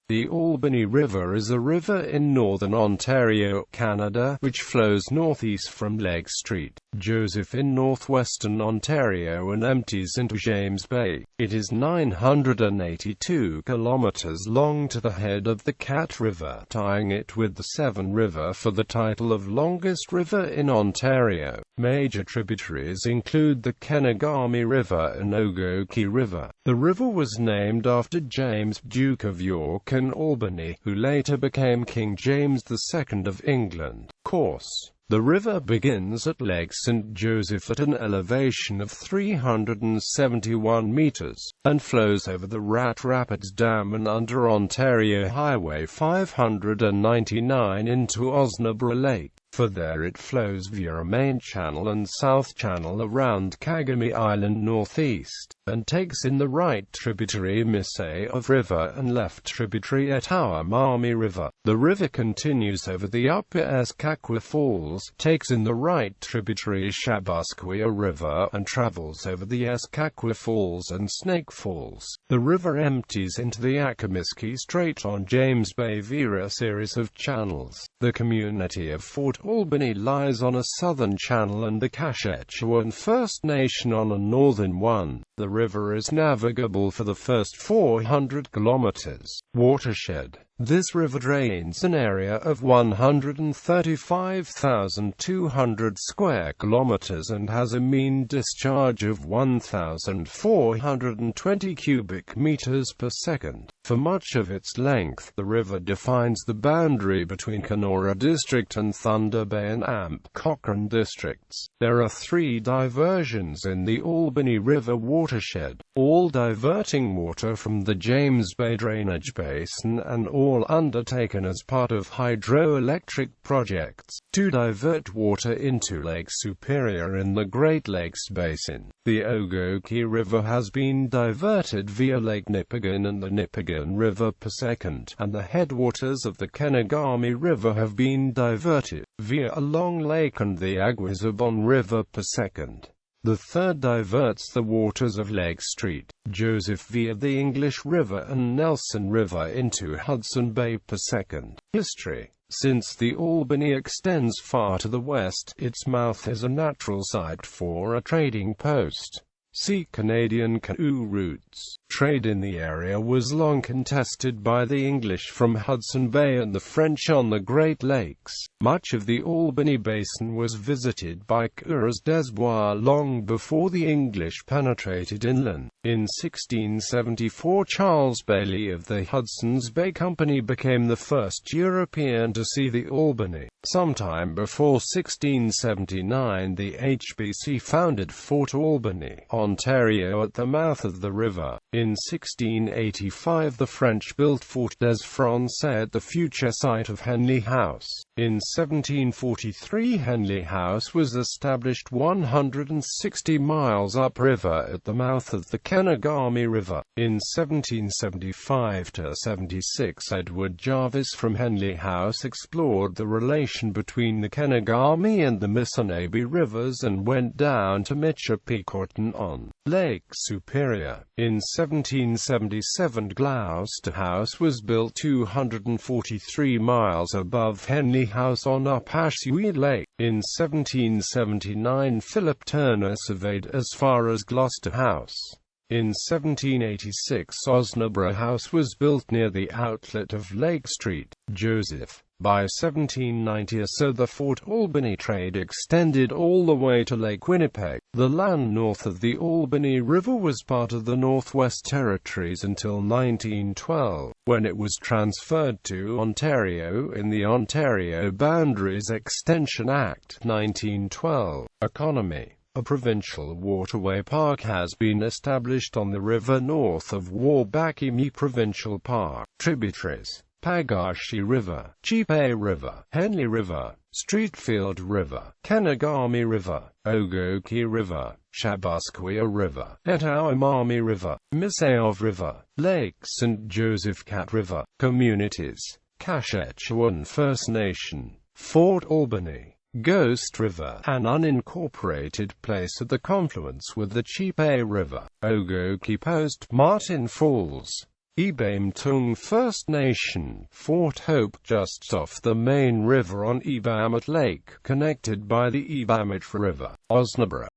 The Albany River is a river in northern Ontario, Canada, which flows northeast from Lake St.Joseph in northwestern Ontario and empties into James Bay. It is 982 kilometres long to the head of the Cat River, tying it with the Severn River for the title of longest river in Ontario. Major tributaries include the Kenogami River and Ogoki River. The river was named after James, Duke of York and Albany, who later became King James II of England. Course: the river begins at Lake St. Joseph at an elevation of 371 meters, and flows over the Rat Rapids Dam and under Ontario Highway 599 into Osnabra Lake. For there it flows via a main channel and south channel around Kenogami Island northeast, and takes in the right tributary Severn River and left tributary Ontario.Major River. The river continues over the upper Ogoki Falls, takes in the right tributary Ontario River, and travels over the Ogoki Falls and Snake Falls. The river empties into the Ogoki Strait on James Bay via a series of channels. The community of Fort Albany lies on a southern channel and the Kashechewan First Nation on a northern one. The river is navigable for the first 400 kilometers. Watershed: this river drains an area of 135,200 square kilometers and has a mean discharge of 1,420 cubic meters per second. For much of its length, the river defines the boundary between Kenora District and Thunder Bay and Amp Cochrane districts. There are 3 diversions in the Albany River watershed, all diverting water from the James Bay drainage basin and all undertaken as part of hydroelectric projects to divert water into Lake Superior in the Great Lakes Basin. The Ogoki River has been diverted via Lake Nipigon and the Nipigon River per second, and the headwaters of the Kenogami River have been diverted via a long lake and the Aguizabon River per second. The third diverts the waters of Lake St.Joseph via the English River and Nelson River into Hudson Bay per second. History: since the Albany extends far to the west, its mouth is a natural site for a trading post. See Canadian canoe routes. Trade in the area was long contested by the English from Hudson Bay and the French on the Great Lakes. Much of the Albany Basin was visited by coureurs des bois long before the English penetrated inland. In 1674, Charles Bailey of the Hudson's Bay Company became the first European to see the Albany. Sometime before 1679, the HBC founded Fort Albany, Ontario at the mouth of the river. In 1685, the French built Fort des Français at the future site of Henley House. In 1743, Henley House was established 160 miles upriver at the mouth of the Kenogami River. In 1775–76, Edward Jarvis from Henley House explored the relation between the Kenogami and the Missinaibi rivers and went down to Michipicoten on Lake Superior. In 1777, Gloucester House was built 243 miles above Henley House on Upashui Lake. In 1779, Philip Turner surveyed as far as Gloucester House. In 1786, Osnabra House was built near the outlet of Lake St.Joseph. By 1790 or so, the Fort Albany trade extended all the way to Lake Winnipeg. The land north of the Albany River was part of the Northwest Territories until 1912, when it was transferred to Ontario in the Ontario Boundaries Extension Act, 1912. Economy: a provincial waterway park has been established on the river north of Wabakimi Provincial Park. Tributaries: Pagashi River, Chipe River, Henley River, Streetfield River, Kenogami River, Ogoki River, Shabusquia River, Ontario.Major River, Severn River, Lake St. Joseph Cat River. Communities: Kashechewan First Nation, Fort Albany, Ghost River, an unincorporated place at the confluence with the Chipe River, Ogoki Post, Martin Falls, Ibamtung First Nation, Fort Hope, just off the main river on Ibamit Lake, connected by the Ibamit River. Osnaburgh.